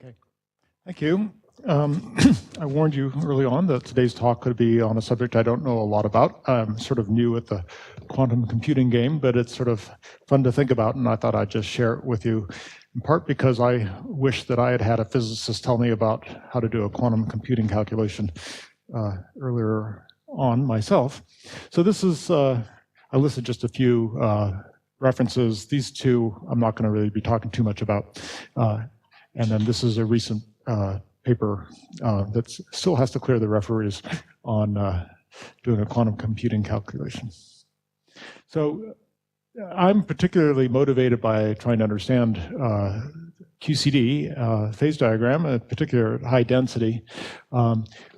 Okay, thank you. I warned you early on that today's talk could be on a subject I don't know a lot about. I'm sort of new at the quantum computing game, but it's sort of fun to think about, and I thought I'd just share it with you, in part because I wish that I had had a physicist tell me about how to do a quantum computing calculation earlier on myself. So this is, I listed just a few references. These two I'm not going to really be talking too much about. And then this is a recent paper that still has to clear the referees on doing a quantum computing calculation. So I'm particularly motivated by trying to understand QCD, phase diagram, in particular high density.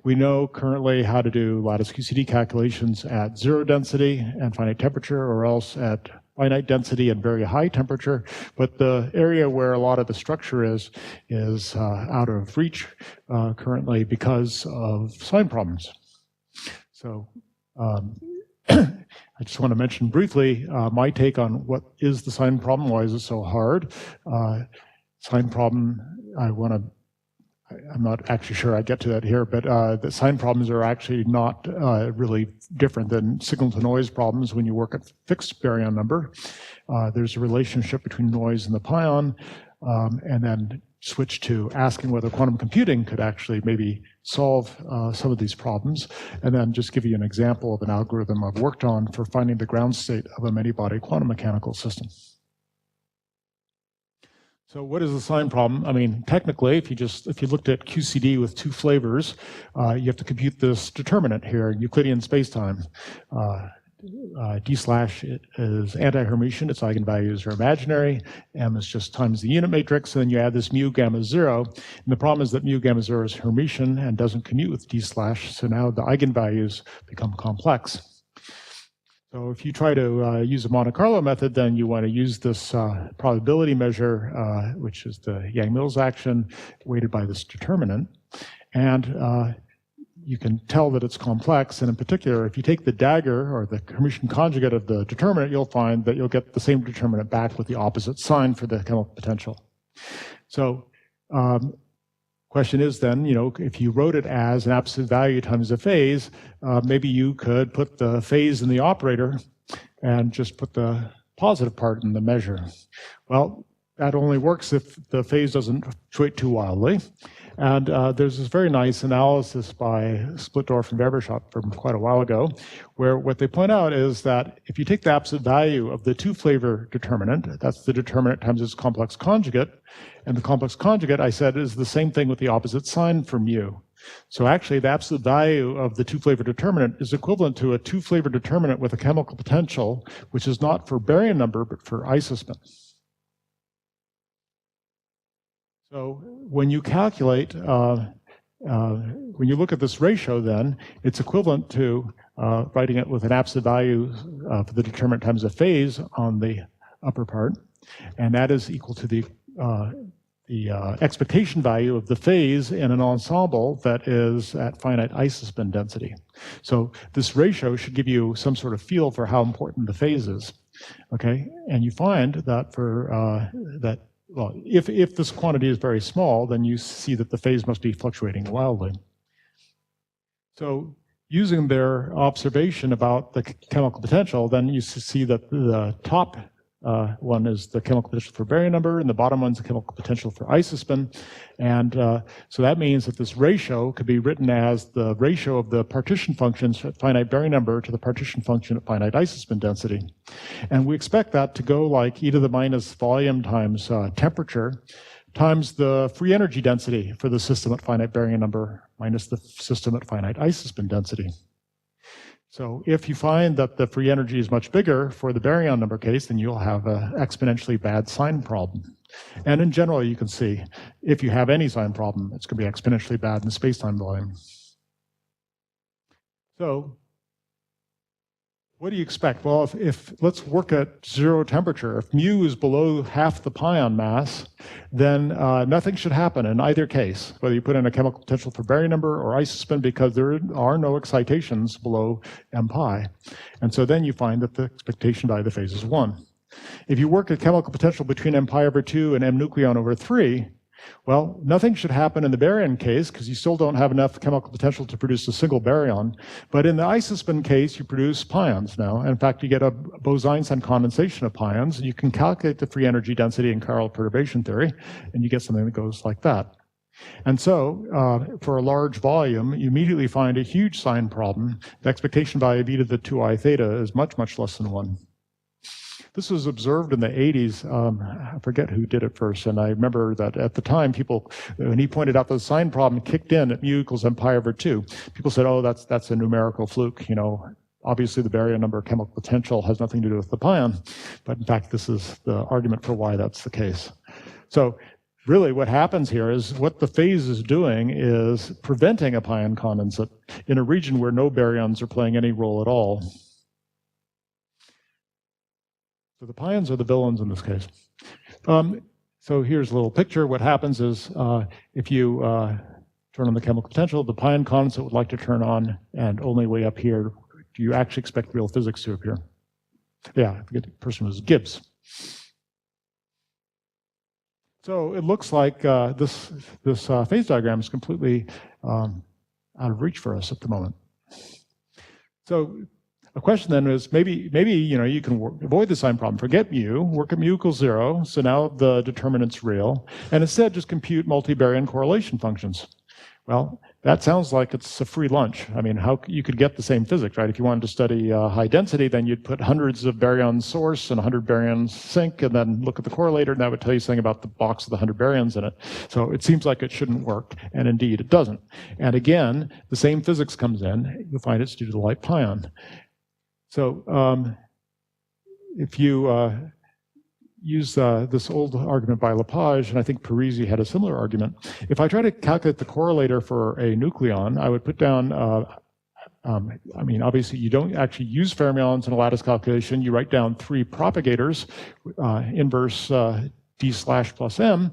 We know currently how to do lattice QCD calculations at 0 density and finite temperature, or else at finite density and very high temperature, but the area where a lot of the structure is out of reach currently because of sign problems. So I just want to mention briefly my take on what is the sign problem, why is it so hard? Sign problem, I'm not actually sure I get to that here, but the sign problems are actually not really different than signal-to-noise problems when you work at fixed baryon number. There's a relationship between noise and the Pion, and then switch to asking whether quantum computing could actually maybe solve some of these problems, and then just give you an example of an algorithm I've worked on for finding the ground state of a many-body quantum mechanical system. So what is the sign problem? I mean, technically, if you looked at QCD with two flavors, you have to compute this determinant here in Euclidean spacetime. D slash is anti-Hermitian, its eigenvalues are imaginary, M is just times the unit matrix, and then you add this mu gamma 0. And the problem is that mu gamma 0 is Hermitian and doesn't commute with D slash, so now the eigenvalues become complex. So if you try to use a Monte Carlo method, then you want to use this probability measure, which is the Yang-Mills action, weighted by this determinant. And you can tell that it's complex. And in particular, if you take the dagger, or the Hermitian conjugate of the determinant, you'll find that you'll get the same determinant back with the opposite sign for the chemical potential. So question is then, if you wrote it as an absolute value times a phase, maybe you could put the phase in the operator and just put the positive part in the measure. Well, that only works if the phase doesn't fluctuate too wildly. And there's this very nice analysis by Splitdorf and Weberschott from quite a while ago, where what they point out is that if you take the absolute value of the two-flavor determinant, that's the determinant times its complex conjugate, and the complex conjugate, I said, is the same thing with the opposite sign for mu. So actually, the absolute value of the two-flavor determinant is equivalent to a two-flavor determinant with a chemical potential, which is not for baryon number, but for isospin. So when you calculate, when you look at this ratio, then it's equivalent to writing it with an absolute value for the determinant times a phase on the upper part, and that is equal to the expectation value of the phase in an ensemble that is at finite isospin density. So this ratio should give you some sort of feel for how important the phase is. Okay, and you find that for well, if this quantity is very small, then you see that the phase must be fluctuating wildly. So using their observation about the chemical potential, then you see that the top one is the chemical potential for baryon number, and the bottom one's the chemical potential for isospin. And so that means that this ratio could be written as the ratio of the partition functions at finite baryon number to the partition function at finite isospin density. And we expect that to go like e to the minus volume times temperature times the free energy density for the system at finite baryon number minus the system at finite isospin density. So if you find that the free energy is much bigger for the baryon number case, then you'll have an exponentially bad sign problem. And in general, you can see if you have any sign problem, it's going to be exponentially bad in the space-time volume. So what do you expect? Well, if let's work at 0 temperature. If mu is below half the Pion mass, then nothing should happen in either case, whether you put in a chemical potential for baryon number or isospin, because there are no excitations below m pi. And so then you find that the expectation value of the phase is 1. If you work at chemical potential between m pi over 2 and m nucleon over 3, Well, nothing should happen in the baryon case because you still don't have enough chemical potential to produce a single baryon. But in the isospin case, you produce pions now. In fact, you get a Bose-Einstein condensation of pions. You can calculate the free energy density in chiral perturbation theory, and you get something that goes like that. And so, for a large volume, you immediately find a huge sign problem. The expectation value of e to the 2I theta is much, much less than 1. This was observed in the 80s. I forget who did it first, and I remember that at the time, people, when he pointed out the sign problem kicked in at mu equals m⁴/2, people said, oh, that's a numerical fluke. You know, obviously the baryon number of chemical potential has nothing to do with the pion, but in fact, this is the argument for why that's the case. So really what happens here is what the phase is doing is preventing a pion condensate in a region where no baryons are playing any role at all. So the pions are the villains in this case. So here's a little picture. What happens is if you turn on the chemical potential, the pion condensate would like to turn on, and only way up here do you actually expect real physics to appear. Yeah, I forget the person was Gibbs. So it looks like this phase diagram is completely out of reach for us at the moment. So the question then is maybe you know, you can avoid the sign problem. Forget mu, work at mu equals 0. So now the determinant's real, and instead just compute multivariate correlation functions. Well, that sounds like it's a free lunch. I mean, how you could get the same physics, right? If you wanted to study high density, then you'd put hundreds of baryons source and 100 baryons sink, and then look at the correlator, and that would tell you something about the box with 100 baryons in it. So it seems like it shouldn't work, and indeed it doesn't. And again, the same physics comes in. You'll find it's due to the light pion. So if you use this old argument by Lepage, and I think Parisi had a similar argument. If I try to calculate the correlator for a nucleon, I would put down, I mean, obviously you don't actually use fermions in a lattice calculation. You write down 3 propagators, inverse d/+m,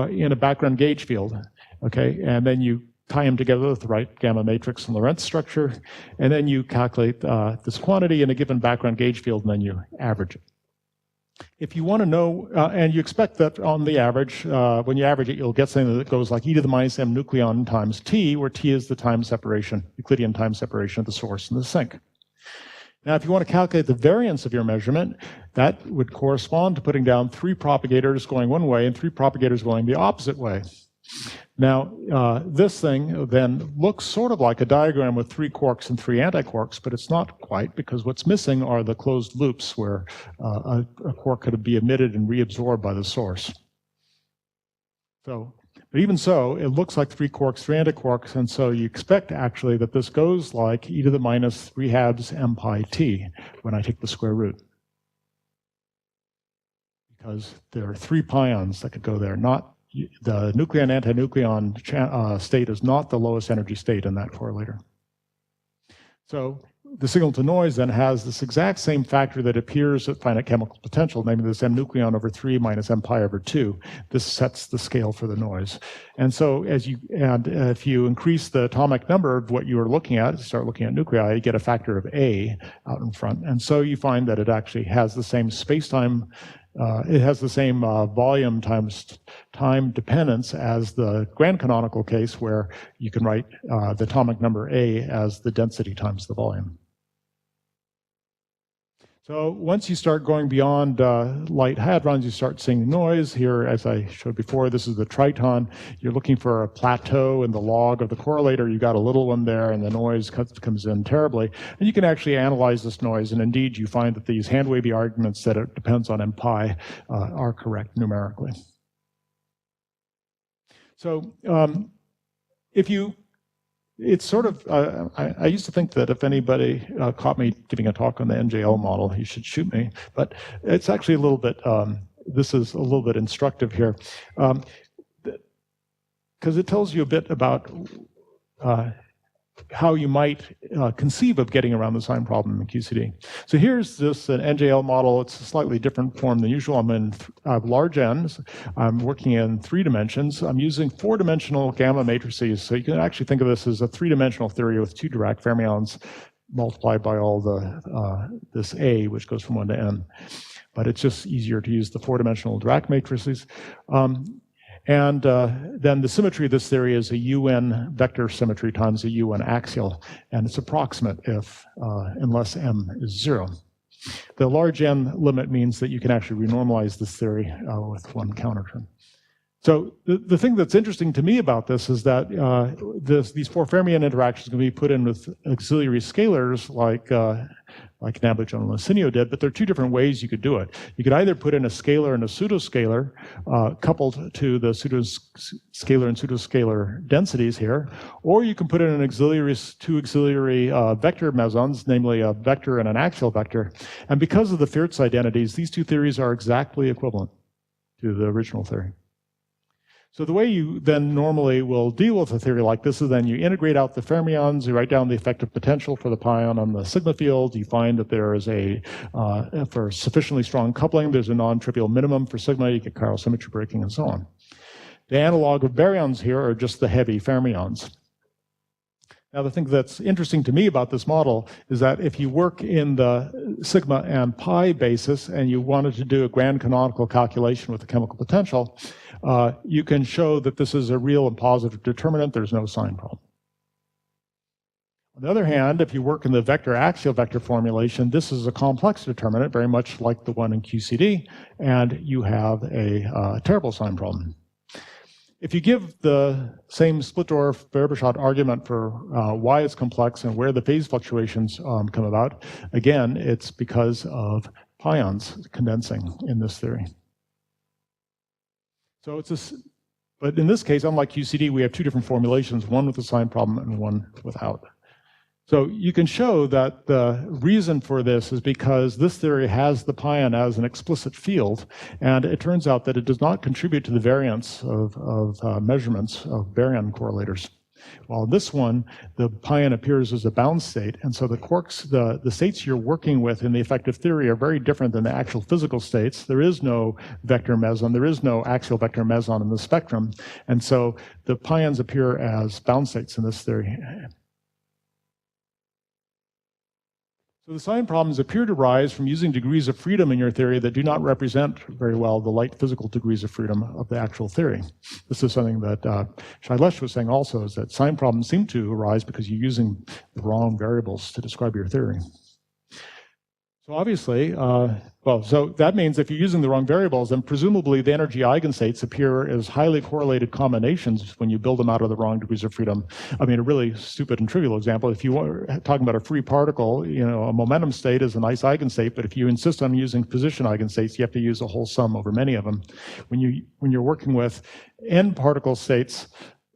in a background gauge field, okay? And then you tie them together with the right gamma matrix and Lorentz structure, and then you calculate this quantity in a given background gauge field, and then you average it. If you want to know, and you expect that on the average, when you average it, you'll get something that goes like e to the minus m nucleon times t, where t is the time separation, Euclidean time separation of the source and the sink. Now, if you want to calculate the variance of your measurement, that would correspond to putting down 3 propagators going one way and 3 propagators going the opposite way. Now, this thing then looks sort of like a diagram with 3 quarks and 3 antiquarks, but it's not quite, because what's missing are the closed loops where a quark could be emitted and reabsorbed by the source. So, but even so, it looks like 3 quarks, 3 antiquarks, and so you expect actually that this goes like e to the minus 3 halves m pi t when I take the square root. Because there are 3 pions that could go there, not the nucleon-antinucleon state is not the lowest energy state in that correlator. So the signal to noise then has this exact same factor that appears at finite chemical potential, namely this m nucleon over 3 minus m pi over 2. This sets the scale for the noise. And so if you increase the atomic number of what you are looking at, start looking at nuclei, you get a factor of A out in front. And so you find that it actually has the same space-time it has the same volume times time dependence as the grand canonical case, where you can write the atomic number A as the density times the volume. So once you start going beyond light hadrons, you start seeing noise. Here, as I showed before, this is the triton. You're looking for a plateau in the log of the correlator. You got a little one there, and the noise comes in terribly. And you can actually analyze this noise, and indeed you find that these hand-wavy arguments that it depends on m pi are correct numerically. So it's sort of, I used to think that if anybody caught me giving a talk on the NJL model, he should shoot me. But it's actually a little bit, this is a little bit instructive here. Because it tells you a bit about how you might conceive of getting around the sign problem in QCD. So here's this an NJL model. It's a slightly different form than usual. I'm in large N's. I'm working in 3 dimensions. I'm using 4-dimensional gamma matrices. So you can actually think of this as a 3-dimensional theory with 2 Dirac fermions multiplied by all the this A, which goes from 1 to n. But it's just easier to use the 4-dimensional Dirac matrices. And then the symmetry of this theory is a UN vector symmetry times a UN axial, and it's approximate if unless m is 0. The large n limit means that you can actually renormalize this theory with one counterterm. So the thing that's interesting to me about this is that these four fermion interactions can be put in with auxiliary scalars like Nonperturbative and Numerical did, but there are two different ways you could do it. You could either put in a scalar and a pseudoscalar coupled to the pseudoscalar and pseudoscalar densities here, or you can put in two auxiliary vector mesons, namely a vector and an axial vector. And because of the Firtz identities, these two theories are exactly equivalent to the original theory. So the way you then normally will deal with a theory like this is then you integrate out the fermions, you write down the effective potential for the pion on the sigma field, you find that there is for sufficiently strong coupling, there's a non-trivial minimum for sigma, you get chiral symmetry breaking and so on. The analog of baryons here are just the heavy fermions. Now the thing that's interesting to me about this model is that if you work in the sigma and pi basis and you wanted to do a grand canonical calculation with the chemical potential, you can show that this is a real and positive determinant. There's no sign problem. On the other hand, if you work in the vector-axial vector formulation, this is a complex determinant, very much like the one in QCD, and you have a terrible sign problem. If you give the same Splitdorf-Weierstrass argument for why it's complex and where the phase fluctuations come about, again, it's because of pions condensing in this theory. So but in this case, unlike QCD, we have two different formulations, one with a sign problem and one without. So you can show that the reason for this is because this theory has the pion as an explicit field, and it turns out that it does not contribute to the variance of measurements of baryon correlators. While in this one, the pion appears as a bound state, and so the quarks, the states you're working with in the effective theory are very different than the actual physical states. There is no vector meson, there is no axial vector meson in the spectrum, and so the pions appear as bound states in this theory. So the sign problems appear to arise from using degrees of freedom in your theory that do not represent very well the light physical degrees of freedom of the actual theory. This is something that Shailesh was saying also, is that sign problems seem to arise because you're using the wrong variables to describe your theory. So obviously, so that means if you're using the wrong variables, then presumably the energy eigenstates appear as highly correlated combinations when you build them out of the wrong degrees of freedom. I mean, a really stupid and trivial example, if you are talking about a free particle, a momentum state is a nice eigenstate, but if you insist on using position eigenstates, you have to use a whole sum over many of them. When you're working with n particle states,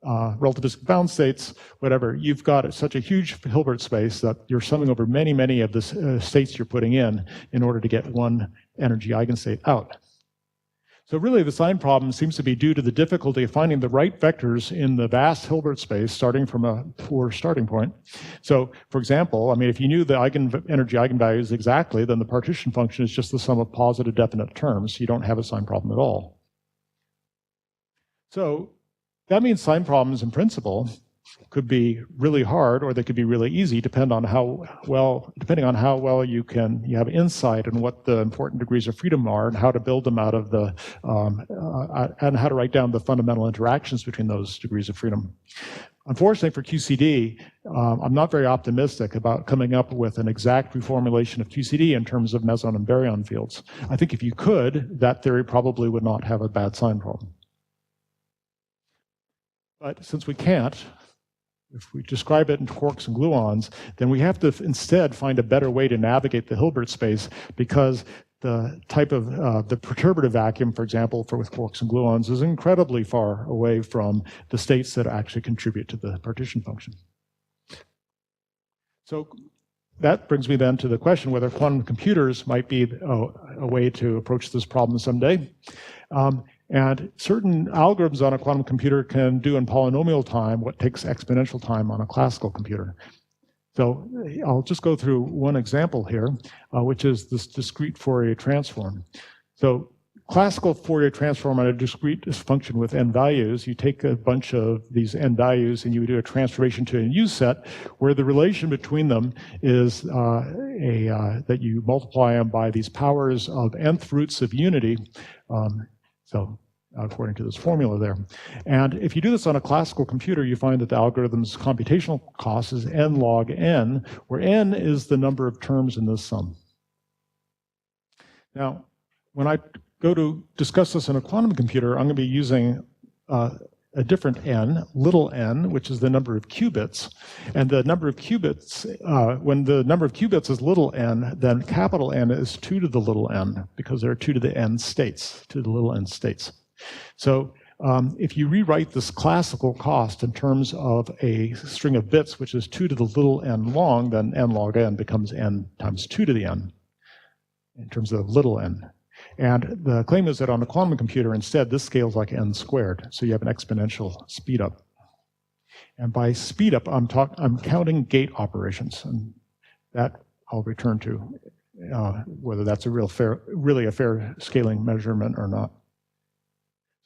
relativistic bound states, whatever, you've got such a huge Hilbert space that you're summing over many, many of the states you're putting in order to get one energy eigenstate out. So really the sign problem seems to be due to the difficulty of finding the right vectors in the vast Hilbert space starting from a poor starting point. So for example, I mean, if you knew the energy eigenvalues exactly, then the partition function is just the sum of positive definite terms. You don't have a sign problem at all. So that means sign problems in principle could be really hard or they could be really easy, depending on how well you have insight in what the important degrees of freedom are and how to build them out of the and how to write down the fundamental interactions between those degrees of freedom. Unfortunately for QCD, I'm not very optimistic about coming up with an exact reformulation of QCD in terms of meson and baryon fields. I think if you could, that theory probably would not have a bad sign problem. But since we can't, if we describe it in quarks and gluons, then we have to instead find a better way to navigate the Hilbert space, because the type of the perturbative vacuum, for example, with quarks and gluons is incredibly far away from the states that actually contribute to the partition function. So that brings me then to the question whether quantum computers might be a way to approach this problem someday. And certain algorithms on a quantum computer can do in polynomial time what takes exponential time on a classical computer. So I'll just go through one example here, which is this discrete Fourier transform. So classical Fourier transform on a discrete function with n values, you take a bunch of these n values and you do a transformation to a U set where the relation between them is that you multiply them by these powers of nth roots of unity. So according to this formula there. And if you do this on a classical computer, you find that the algorithm's computational cost is n log n, where n is the number of terms in this sum. Now, when I go to discuss this in a quantum computer, I'm going to be using a different n, little n, which is the number of qubits. And the number of qubits, when the number of qubits is little n, then capital N is 2 to the little n, because there are 2 to the n states, 2 to the little n states. So if you rewrite this classical cost in terms of a string of bits, which is 2 to the little n long, then n log n becomes n times 2 to the n, in terms of little n. And the claim is that on a quantum computer, instead, this scales like n squared. So you have an exponential speed up. And by speed up, I'm counting gate operations. And that I'll return to, whether that's really a fair scaling measurement or not.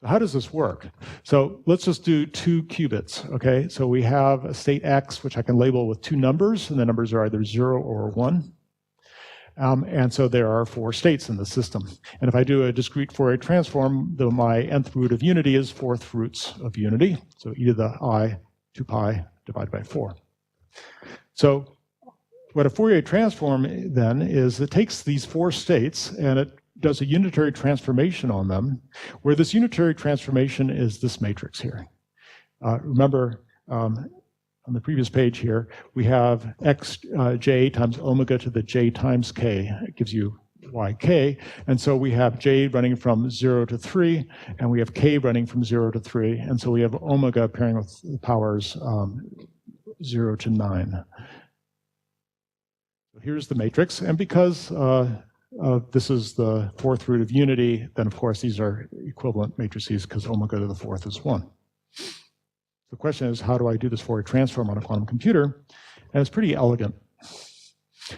So how does this work? So let's just do 2 qubits, okay? So we have a state x, which I can label with 2 numbers, and the numbers are either 0 or 1. And so there are 4 states in the system. And if I do a discrete Fourier transform, my nth root of unity is 4th roots of unity. So e to the I 2 pi divided by 4. So what a Fourier transform then is it takes these 4 states and it does a unitary transformation on them, where this unitary transformation is this matrix here. Remember, on the previous page here, we have xj times omega to the j times k. It gives you yk. And so we have j running from 0 to 3, and we have k running from 0 to 3. And so we have omega pairing with the powers 0 to 9. So here's the matrix. And because this is the 4th root of unity, then of course these are equivalent matrices because omega to the 4th is 1. The question is, how do I do this Fourier transform on a quantum computer? And it's pretty elegant.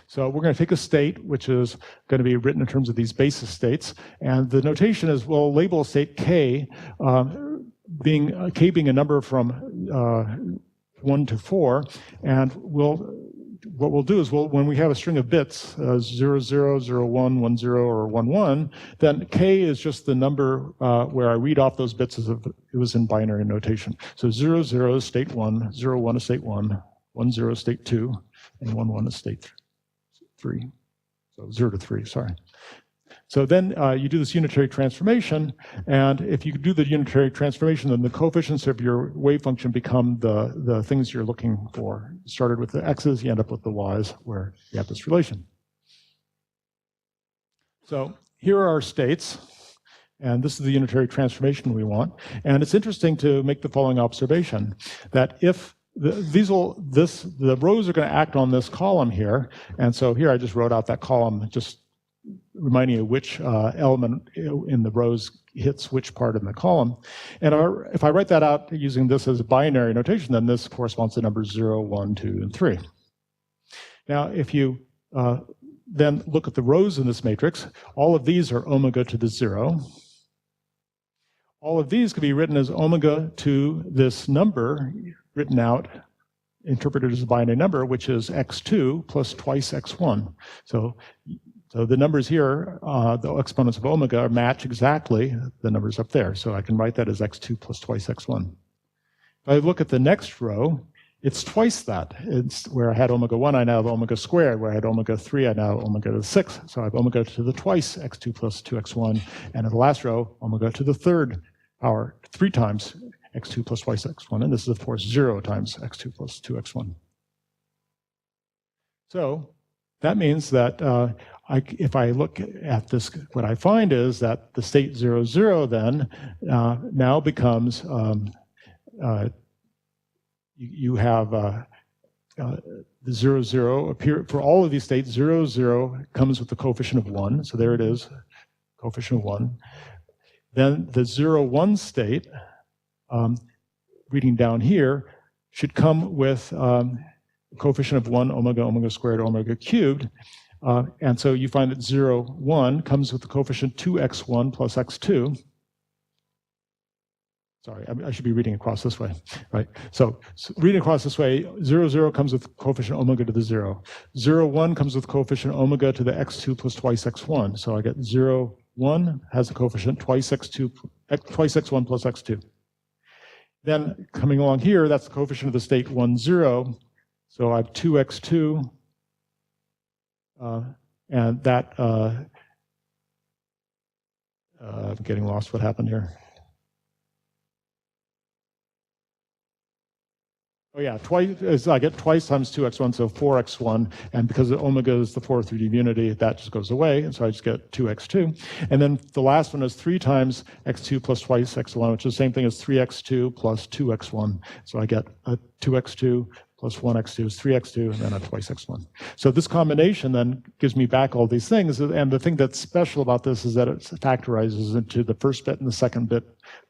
So we're going to take a state, which is going to be written in terms of these basis states. And the notation is, we'll label state k, k being a number from 1 to 4. And what we'll do is, when we have a string of bits, 0, 0, 0, 1, 1, 0, or 1, 1, then k is just the number where I read off those bits as if it was in binary notation. So 0, 0 is state 1, 0, 1 is state 1, 1, 0 is state 2, and 1, 1 is state 3. So 0 to 3, sorry. So then you do this unitary transformation, and if you do the unitary transformation, then the coefficients of your wave function become the things you're looking for. You started with the x's, you end up with the y's, where you have this relation. So here are our states, and this is the unitary transformation we want. And it's interesting to make the following observation, that if the rows are going to act on this column here, and so here I just wrote out that column, just reminding you which element in the rows hits which part in the column. And if I write that out using this as a binary notation, then this corresponds to numbers 0, 1, 2, and 3. Now, if you then look at the rows in this matrix, all of these are omega to the 0. All of these can be written as omega to this number, written out, interpreted as a binary number, which is x2 plus twice x1. So the numbers here, the exponents of omega, match exactly the numbers up there. So I can write that as x2 plus twice x1. If I look at the next row, it's twice that. It's where I had omega 1, I now have omega squared. Where I had omega 3, I now have omega to the 6. So I have omega to the twice x2 plus 2x1. And in the last row, omega to the 3rd power, 3 times x2 plus twice x1. And this is, of course, 0 times x2 plus 2x1. So that means that if I look at this, what I find is that the state 0, 0 then now becomes, you have the 0, 0 appear, for all of these states, 0, 0 comes with the coefficient of 1. So there it is, coefficient of 1. Then the 0, 1 state, reading down here, should come with coefficient of 1, omega, omega squared, omega cubed. And so you find that 0, 1 comes with the coefficient 2x1 plus x2. Sorry, I should be reading across this way, right? So reading across this way, 0, 0 comes with coefficient omega to the 0. 0, 1 comes with coefficient omega to the x2 plus twice x1. So I get 0, 1 has a coefficient twice x2, twice x1 plus x2. Then coming along here, that's the coefficient of the state 1, 0. So I have 2x2, and that, I'm getting lost. What happened here? Oh yeah, twice, I get twice times 2x1, so 4x1, and because the omega is the fourth 3D unity, that just goes away, and so I just get 2x2. And then the last one is 3 times x2 plus twice x1, which is the same thing as 3x2 plus 2x1. So I get a 2x2 plus 1x2 is 3x2, and then a twice x1. So this combination then gives me back all these things, and the thing that's special about this is that it factorizes into the first bit and the second bit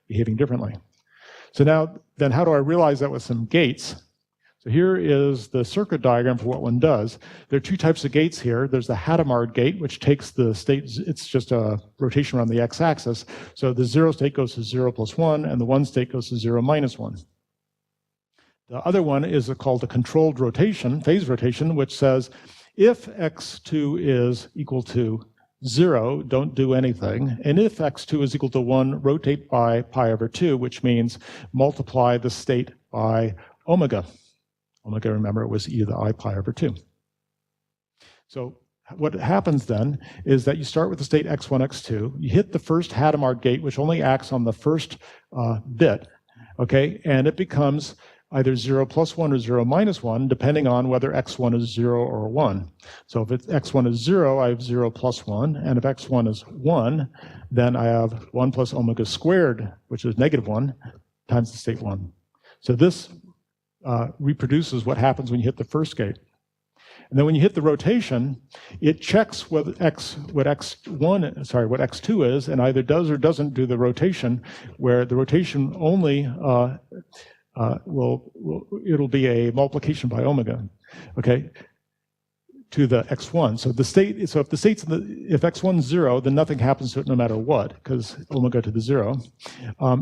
behaving differently. So now, then how do I realize that with some gates? So here is the circuit diagram for what one does. There are 2 types of gates here. There's the Hadamard gate, which takes the state, it's just a rotation around the x-axis. So the 0 state goes to 0 plus 1, and the 1 state goes to 0 minus 1. The other one is called a controlled rotation, phase rotation, which says if x2 is equal to 0, don't do anything. And if x2 is equal to 1, rotate by pi over 2, which means multiply the state by omega. Omega, remember, it was e to the I pi over 2. So what happens then is that you start with the state x1, x2. You hit the first Hadamard gate, which only acts on the first bit, okay? And it becomes either 0 plus 1 or 0 minus 1, depending on whether x1 is 0 or 1. So if x1 is 0, I have 0 plus 1, and if x1 is 1, then I have 1 plus omega squared, which is negative 1, times the state 1. So this reproduces what happens when you hit the first gate. And then when you hit the rotation, it checks what x2 is, and either does or doesn't do the rotation, where the rotation only it'll be a multiplication by omega, okay, to the x1. So the state, so if the state's if x1 is 0, then nothing happens to it no matter what, because omega to the 0.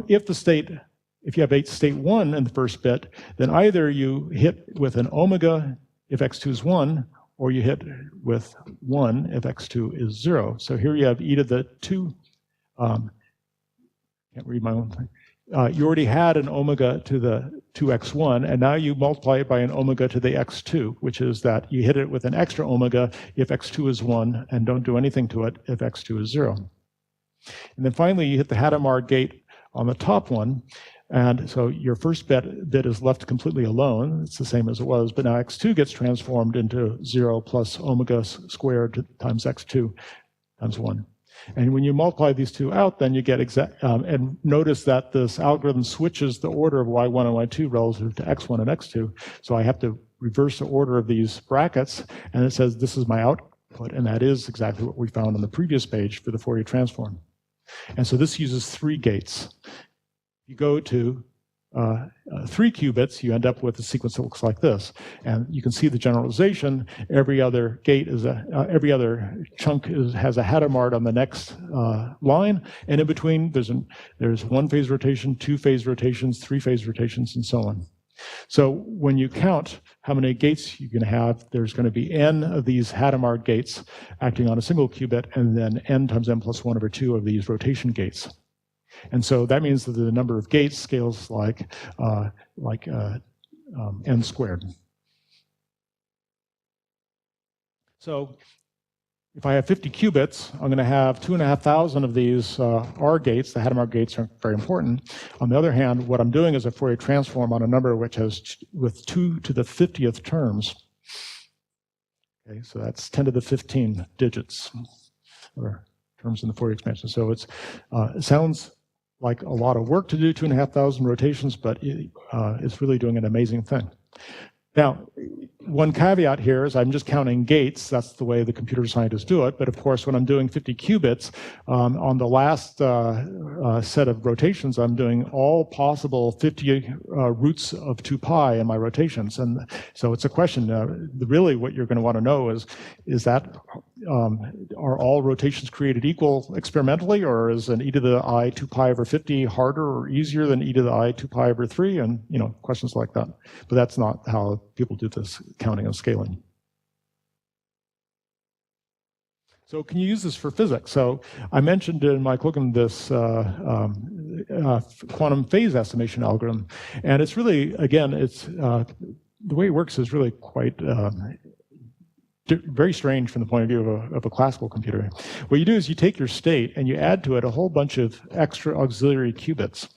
If you have state 1 in the first bit, then either you hit with an omega if x2 is 1, or you hit with 1 if x2 is 0. So here you have e to the 2. Can't read my own thing. You already had an omega to the 2x1, and now you multiply it by an omega to the x2, which is that you hit it with an extra omega if x2 is 1, and don't do anything to it if x2 is 0. And then finally, you hit the Hadamard gate on the top one, and so your first bit is left completely alone. It's the same as it was, but now x2 gets transformed into 0 plus omega squared times x2 times 1. And when you multiply these two out, then you get and notice that this algorithm switches the order of y1 and y2 relative to x1 and x2. So I have to reverse the order of these brackets, and it says this is my output, and that is exactly what we found on the previous page for the Fourier transform. And so this uses 3 gates. You go to 3 qubits, you end up with a sequence that looks like this. And you can see the generalization. Every other gate is every other chunk has a Hadamard on the next line, and in between there's 1 phase rotation, 2 phase rotations, 3 phase rotations, and so on. So when you count how many gates you can have, there's going to be n of these Hadamard gates acting on a single qubit, and then n times n plus 1 over 2 of these rotation gates. And so that means that the number of gates scales like n squared. So if I have 50 qubits, I'm going to have 2,500 of these R gates. The Hadamard gates are very important. On the other hand, what I'm doing is a Fourier transform on a number which has with 2 to the 50th terms. Okay, so that's 10 to the 15 digits or terms in the Fourier expansion. So it sounds like a lot of work to do, 2,500 rotations, but it's really doing an amazing thing. Now, one caveat here is I'm just counting gates. That's the way the computer scientists do it. But of course, when I'm doing 50 qubits, on the last set of rotations, I'm doing all possible 50 roots of 2 pi in my rotations. And so it's a question, really what you're going to want to know is that, are all rotations created equal experimentally, or is an e to the I 2 pi over 50 harder or easier than e to the I 2 pi over 3? And, questions like that. But that's not how people do this counting and scaling. So can you use this for physics? So I mentioned in my Cookham this quantum phase estimation algorithm, and it's really, again, it's the way it works is really quite very strange from the point of view of a classical computer. What you do is you take your state and you add to it a whole bunch of extra auxiliary qubits.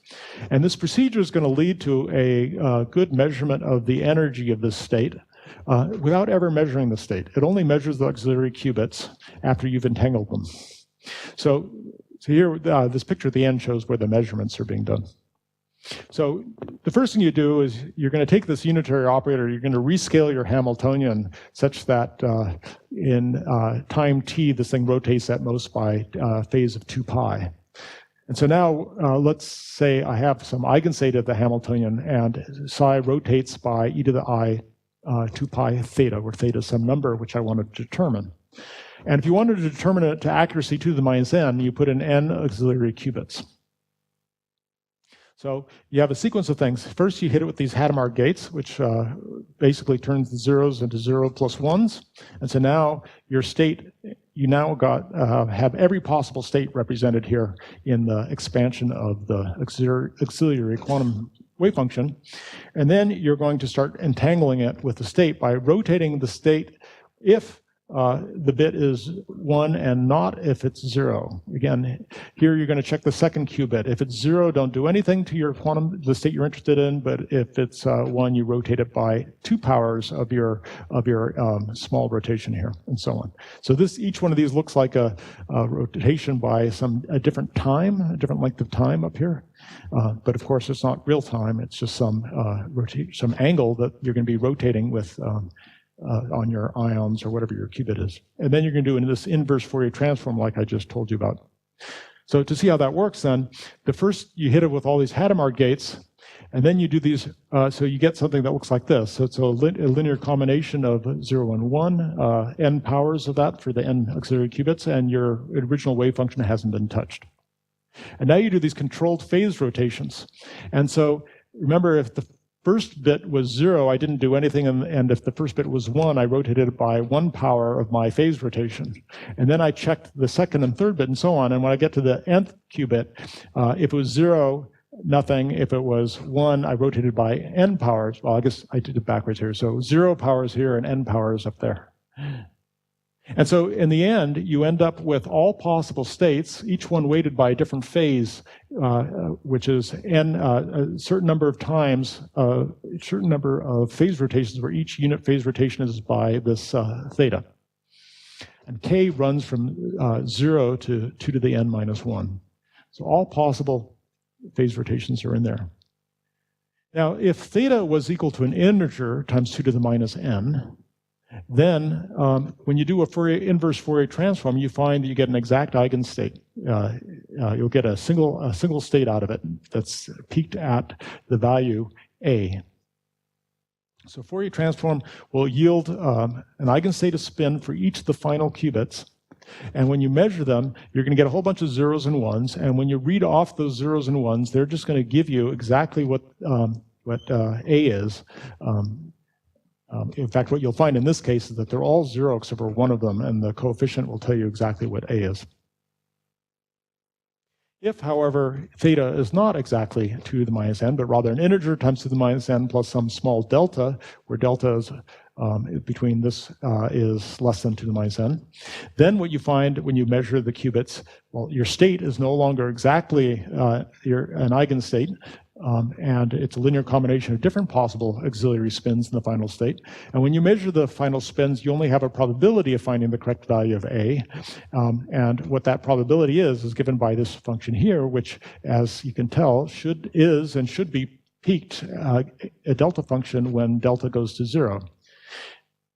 And this procedure is going to lead to a good measurement of the energy of this state without ever measuring the state. It only measures the auxiliary qubits after you've entangled them. So here, this picture at the end shows where the measurements are being done. So the first thing you do is you're going to take this unitary operator, you're going to rescale your Hamiltonian such that in time t, this thing rotates at most by phase of 2 pi. And so now let's say I have some eigenstate of the Hamiltonian and psi rotates by e to the I 2 pi theta, where theta is some number which I want to determine. And if you wanted to determine it to accuracy 2 to the minus n, you put in n auxiliary qubits. So you have a sequence of things. First, you hit it with these Hadamard gates, which basically turns the zeros into 0 plus 1s. And so now your state, you now have every possible state represented here in the expansion of the auxiliary quantum wave function. And then you're going to start entangling it with the state by rotating the state if the bit is 1 and not if it's 0. Again, here you're going to check the second qubit. If it's 0, don't do anything to your quantum, the state you're interested in, but if it's 1, you rotate it by 2 powers of your small rotation here, and so on. So each one of these looks like a rotation by a different time, a different length of time up here. But of course, it's not real time. It's just some angle that you're going to be rotating with on your ions or whatever your qubit is. And then you're going to do this inverse Fourier transform like I just told you about. So to see how that works then, the first you hit it with all these Hadamard gates, and then you do these, so you get something that looks like this. So it's a linear combination of 0 and 1, n powers of that for the n auxiliary qubits, and your original wave function hasn't been touched. And now you do these controlled phase rotations. And so remember, if the first bit was 0, I didn't do anything, and if the first bit was 1, I rotated it by 1 power of my phase rotation. And then I checked the second and third bit and so on, and when I get to the nth qubit, if it was 0, nothing. If it was 1, I rotated by n powers. Well, I guess I did it backwards here. So 0 powers here and n powers up there. And so in the end, you end up with all possible states, each one weighted by a different phase, which is n, a certain number of times, a certain number of phase rotations where each unit phase rotation is by this theta. And k runs from 0 to 2 to the n minus 1. So all possible phase rotations are in there. Now, if theta was equal to an integer times 2 to the minus n, then when you do a inverse Fourier transform, you find that you get an exact eigenstate. You'll get a single state out of it that's peaked at the value A. So Fourier transform will yield an eigenstate of spin for each of the final qubits. And when you measure them, you're going to get a whole bunch of zeros and ones. And when you read off those zeros and ones, they're just going to give you exactly what A is. In fact, what you'll find in this case is that they're all 0 except for one of them, and the coefficient will tell you exactly what A is. If, however, theta is not exactly 2 to the minus n, but rather an integer times 2 to the minus n plus some small delta, where delta is between this is less than 2 to the minus n, then what you find when you measure the qubits, well, your state is no longer exactly an eigenstate, and it's a linear combination of different possible auxiliary spins in the final state. And when you measure the final spins, you only have a probability of finding the correct value of A. And what that probability is given by this function here, which, as you can tell, should be peaked a delta function when delta goes to 0.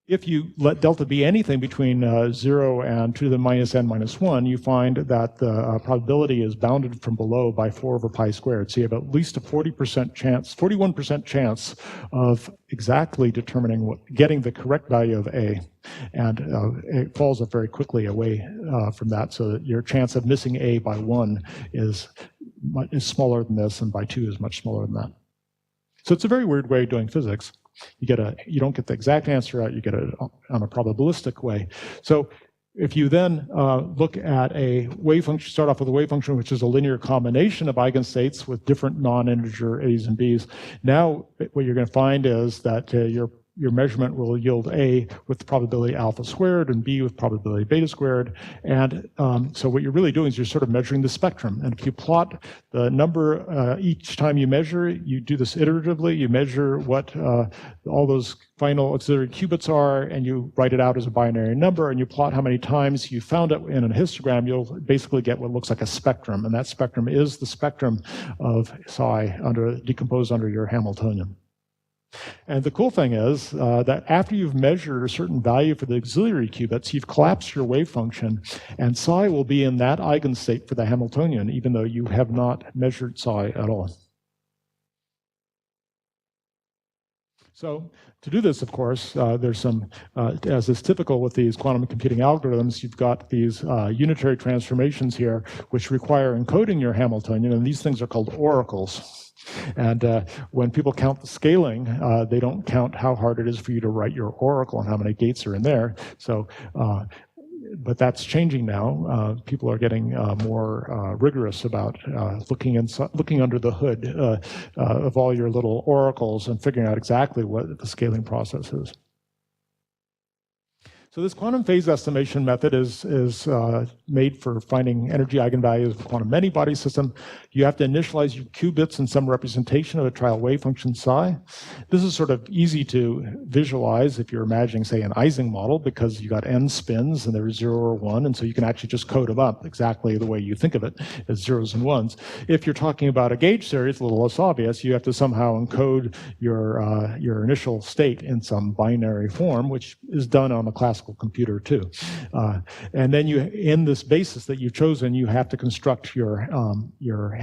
If you let delta be anything between 0 and 2 to the minus n minus 1, you find that the probability is bounded from below by 4 over pi squared. So you have at least a 40% chance, 41% chance of exactly determining getting the correct value of A. And it falls up very quickly away from that, so that your chance of missing A by 1 is smaller than this, and by 2 is much smaller than that. So it's a very weird way of doing physics. You don't get the exact answer out, you get it on a probabilistic way. So If you then look at a wave function, start off with a wave function, which is a linear combination of eigenstates with different non-integer a's and b's. Now, what you're going to find is that your measurement will yield A with probability alpha squared and B with probability beta squared. And so what you're really doing is you're sort of measuring the spectrum. And if you plot the number each time you measure, you do this iteratively, you measure what all those final auxiliary qubits are, and you write it out as a binary number, and you plot how many times you found it in a histogram, you'll basically get what looks like a spectrum. And that spectrum is the spectrum of psi decomposed under your Hamiltonian. And the cool thing is that after you've measured a certain value for the auxiliary qubits, you've collapsed your wave function, and psi will be in that eigenstate for the Hamiltonian, even though you have not measured psi at all. So to do this, of course, there's some, as is typical with these quantum computing algorithms, you've got these unitary transformations here, which require encoding your Hamiltonian, and these things are called oracles. And when people count the scaling, they don't count how hard it is for you to write your oracle and how many gates are in there. So, but that's changing now. People are getting more rigorous about looking under the hood of all your little oracles and figuring out exactly what the scaling process is. So this quantum phase estimation method is made for finding energy eigenvalues of a quantum many-body system. You have to initialize your qubits in some representation of a trial wave function psi. This is sort of easy to visualize if you're imagining, say, an Ising model, because you got n spins and there's 0 or 1, and so you can actually just code them up exactly the way you think of it, as zeros and ones. If you're talking about a gauge series, a little less obvious, you have to somehow encode your initial state in some binary form, which is done on a classical computer too. And then in this basis that you've chosen, you have to construct your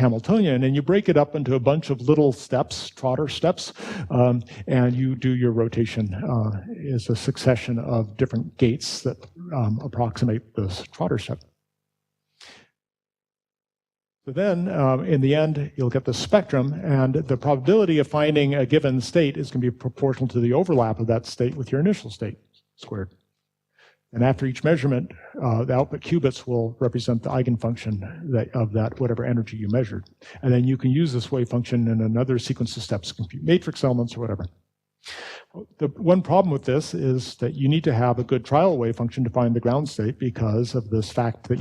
Hamiltonian, and you break it up into a bunch of little steps, Trotter steps, and you do your rotation as a succession of different gates that approximate this Trotter step. So then, in the end, you'll get the spectrum, and the probability of finding a given state is going to be proportional to the overlap of that state with your initial state squared. And after each measurement, the output qubits will represent the eigenfunction of that whatever energy you measured. And then you can use this wave function in another sequence of steps, compute matrix elements or whatever. The one problem with this is that you need to have a good trial wave function to find the ground state, because of this fact that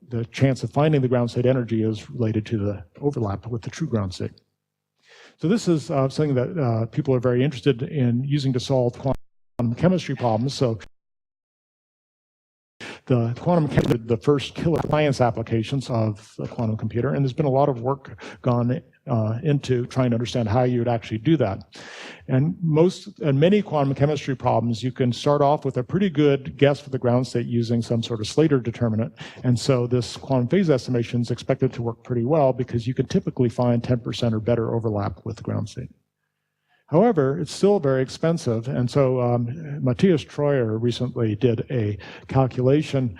the chance of finding the ground state energy is related to the overlap with the true ground state. So this is something that people are very interested in using to solve quantum chemistry problems. So the quantum computer, the first killer science applications of the quantum computer, and there's been a lot of work gone into trying to understand how you would actually do that. And many quantum chemistry problems, you can start off with a pretty good guess for the ground state using some sort of Slater determinant. And so this quantum phase estimation is expected to work pretty well, because you can typically find 10% or better overlap with the ground state. However, it's still very expensive, and so Matthias Trotter recently did a calculation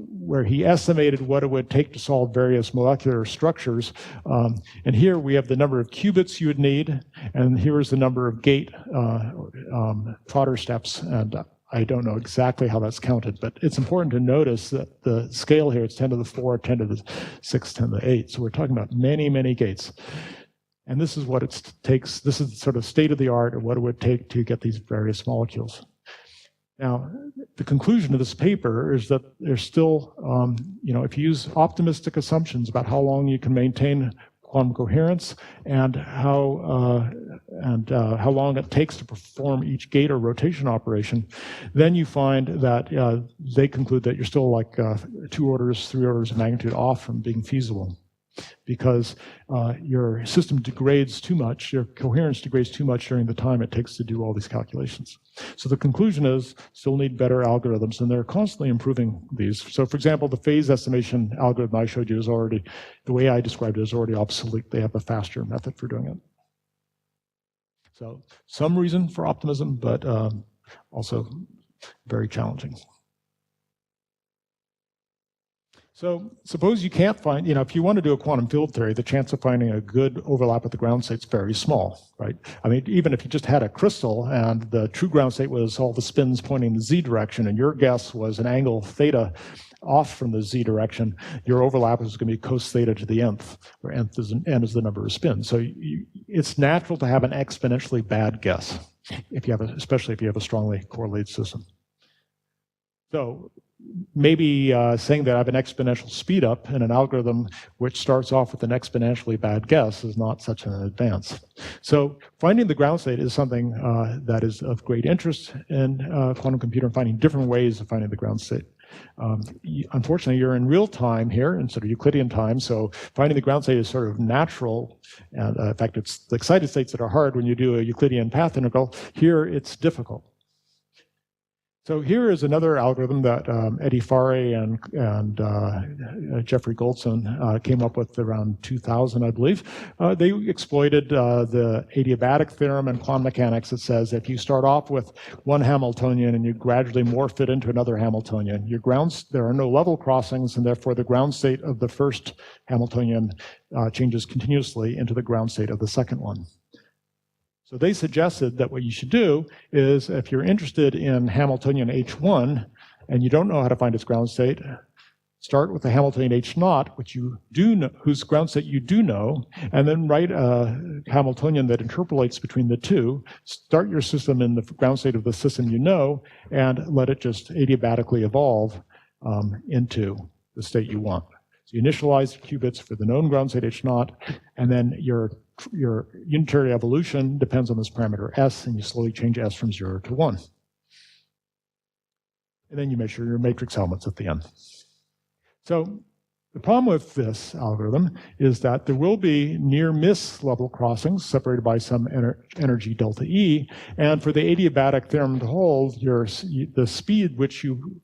where he estimated what it would take to solve various molecular structures. And here we have the number of qubits you would need, and here is the number of gate Trotter steps. And I don't know exactly how that's counted, but it's important to notice that the scale here is 10 to the 4, 10 to the 6, 10 to the 8. So we're talking about many, many gates. And this is what it takes. This is sort of state of the art of what it would take to get these various molecules. Now, the conclusion of this paper is that there's still, if you use optimistic assumptions about how long you can maintain quantum coherence and how long it takes to perform each gate or rotation operation, then you find that they conclude that you're still like 2 orders, 3 orders of magnitude off from being feasible, because your system degrades too much, your coherence degrades too much during the time it takes to do all these calculations. So the conclusion is still need better algorithms, and they're constantly improving these. So for example, the phase estimation algorithm I showed you is already, the way I described it, is already obsolete. They have a faster method for doing it. So some reason for optimism, but also very challenging. So suppose you can't find, if you want to do a quantum field theory, the chance of finding a good overlap with the ground state is very small, right? I mean, even if you just had a crystal and the true ground state was all the spins pointing in the z direction and your guess was an angle theta off from the z direction, your overlap is going to be cos theta to the nth, where n is the number of spins. So it's natural to have an exponentially bad guess, especially if you have a strongly correlated system. So maybe saying that I have an exponential speed up in an algorithm which starts off with an exponentially bad guess is not such an advance. So finding the ground state is something that is of great interest in quantum computer, and finding different ways of finding the ground state. Unfortunately, you're in real time here instead of Euclidean time, so finding the ground state is sort of natural. And in fact, it's the excited states that are hard when you do a Euclidean path integral. Here, it's difficult. So here is another algorithm that Eddie Faure and Jeffrey Goldson came up with around 2000, I believe. They exploited the adiabatic theorem in quantum mechanics that says if you start off with one Hamiltonian and you gradually morph it into another Hamiltonian, there are no level crossings, and therefore the ground state of the first Hamiltonian changes continuously into the ground state of the second one. So they suggested that what you should do is, if you're interested in Hamiltonian H1 and you don't know how to find its ground state, start with the Hamiltonian H0, which you do know, whose ground state you do know, and then write a Hamiltonian that interpolates between the two. Start your system in the ground state of the system you know, and let it just adiabatically evolve into the state you want. So you initialize qubits for the known ground state H0, and then your unitary evolution depends on this parameter S, and you slowly change S from 0 to 1. And then you measure your matrix elements at the end. So the problem with this algorithm is that there will be near-miss level crossings separated by some energy delta E, and for the adiabatic theorem to hold, the speed which you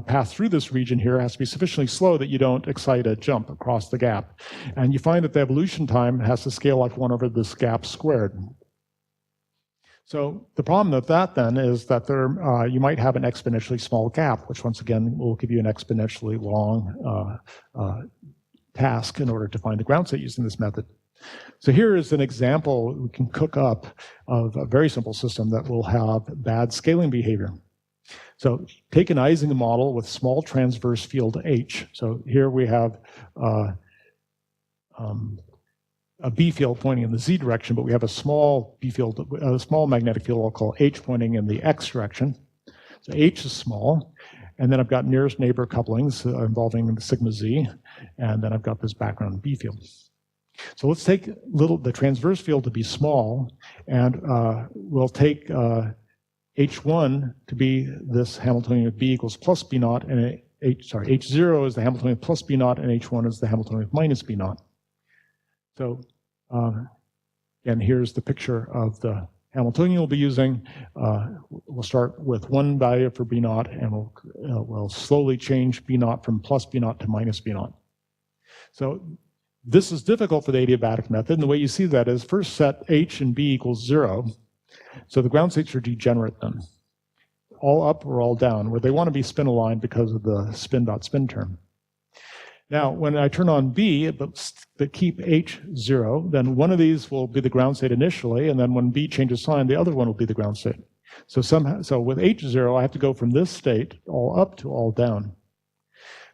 pass through this region here has to be sufficiently slow that you don't excite a jump across the gap. And you find that the evolution time has to scale like 1 over this gap squared. So the problem with that then is that you might have an exponentially small gap, which once again will give you an exponentially long task in order to find the ground state using this method. So here is an example we can cook up of a very simple system that will have bad scaling behavior. So take an Ising model with small transverse field H. So here we have a B field pointing in the Z direction, but we have a small B field, a small magnetic field I'll call H pointing in the X direction. So H is small, and then I've got nearest neighbor couplings involving sigma Z, and then I've got this background B field. So let's take the transverse field to be small, and we'll take H1 to be this Hamiltonian of B equals plus B naught, and H0 is the Hamiltonian of plus B naught, and H1 is the Hamiltonian of minus B naught. So, and here's the picture of the Hamiltonian we'll be using. We'll start with one value for B naught, and we'll slowly change B naught from plus B naught to minus B naught. So this is difficult for the adiabatic method, and the way you see that is first set H and B equals 0. So the ground states are degenerate then, all up or all down, where they want to be spin aligned because of the spin-dot-spin term. Now, when I turn on B, but keep H 0, then one of these will be the ground state initially, and then when B changes sign, the other one will be the ground state. So with H 0, I have to go from this state all up to all down.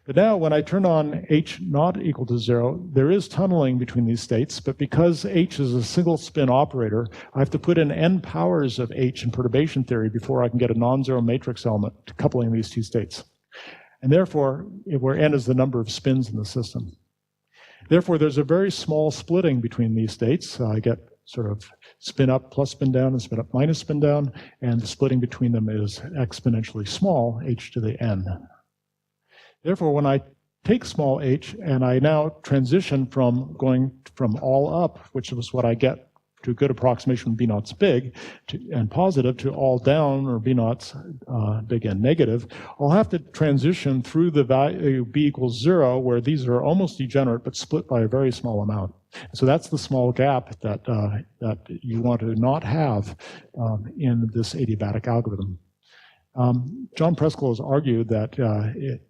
But now when I turn on H not equal to 0, there is tunneling between these states, but because H is a single spin operator, I have to put in n powers of H in perturbation theory before I can get a non-zero matrix element coupling these two states. And therefore, where n is the number of spins in the system. Therefore, there's a very small splitting between these states. I get sort of spin up plus spin down and spin up minus spin down, and the splitting between them is exponentially small, h to the n. Therefore, when I take small h and I now transition from going from all up, which is what I get to a good approximation when B naught's big and positive, to all down or B naught's big and negative, I'll have to transition through the value B equals 0, where these are almost degenerate but split by a very small amount. So that's the small gap that that you want to not have in this adiabatic algorithm. John Preskill has argued that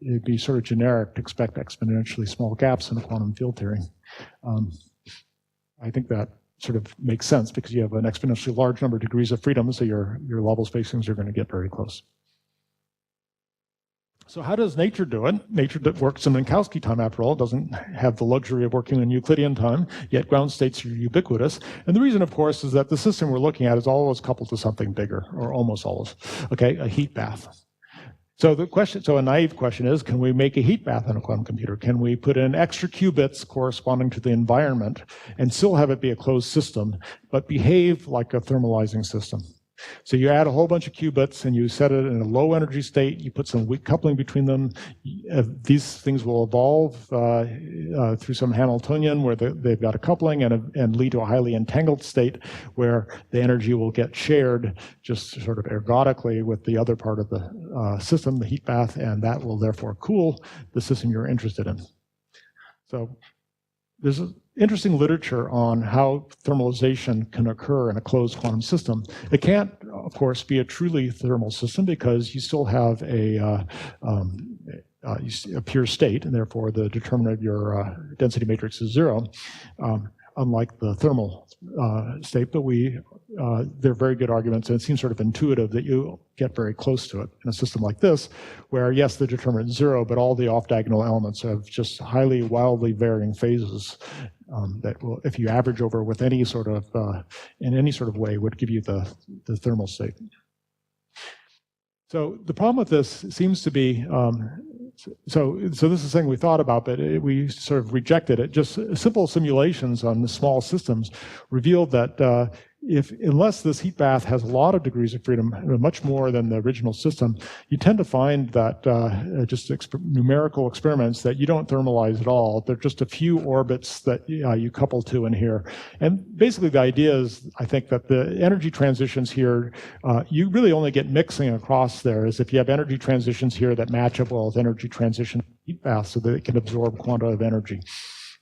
it'd be sort of generic to expect exponentially small gaps in a quantum field theory. I think that sort of makes sense because you have an exponentially large number of degrees of freedom, so your level spacings are going to get very close. So how does nature do it? Nature works in Minkowski time, after all. It doesn't have the luxury of working in Euclidean time, yet ground states are ubiquitous. And the reason, of course, is that the system we're looking at is always coupled to something bigger, or almost always, okay, a heat bath. So a naive question is, can we make a heat bath in a quantum computer? Can we put in extra qubits corresponding to the environment and still have it be a closed system, but behave like a thermalizing system? So you add a whole bunch of qubits and you set it in a low energy state, you put some weak coupling between them. These things will evolve through some Hamiltonian where they've got a coupling and lead to a highly entangled state where the energy will get shared just sort of ergodically with the other part of the system, the heat bath, and that will therefore cool the system you're interested in. So there's interesting literature on how thermalization can occur in a closed quantum system. It can't, of course, be a truly thermal system because you still have a pure state, and therefore the determinant of your density matrix is 0, unlike the thermal state. But they're very good arguments, and it seems sort of intuitive that you get very close to it in a system like this, where yes, the determinant is 0, but all the off-diagonal elements have just highly, wildly varying phases that will, if you average over with any sort of, in any sort of way, would give you the thermal state. So the problem with this seems to be, so this is something we thought about, but we sort of rejected it. Just simple simulations on the small systems revealed that unless this heat bath has a lot of degrees of freedom, much more than the original system, you tend to find that just numerical experiments that you don't thermalize at all. They're just a few orbits that you couple to in here. And basically the idea is, I think, that the energy transitions here, you really only get mixing across there, as if you have energy transitions here that match up well with energy transition heat bath so that it can absorb quanta of energy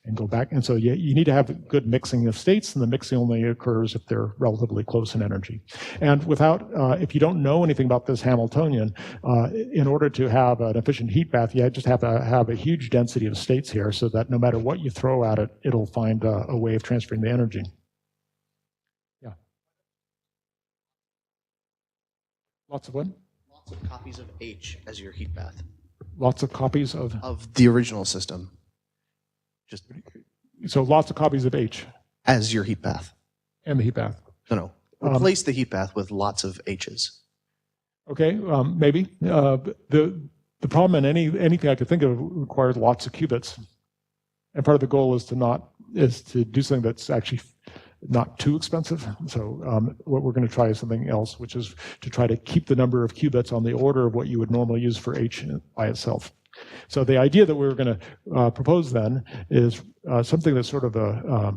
and go back. And so you need to have good mixing of states, and the mixing only occurs if they're relatively close in energy. And without, if you don't know anything about this Hamiltonian, in order to have an efficient heat bath, you just have to have a huge density of states here so that no matter what you throw at it, it'll find a way of transferring the energy. Yeah. Lots of what? Lots of copies of H as your heat bath. Lots of copies of? Of the original system. Just so lots of copies of H as your heat bath. And the heat bath. No. Replace the heat bath with lots of H's. Okay, maybe. The problem in anything I could think of requires lots of qubits, and part of the goal is to do something that's actually not too expensive. So what we're going to try is something else, which is to try to keep the number of qubits on the order of what you would normally use for H by itself. So the idea that we're going to propose then is something that's sort of a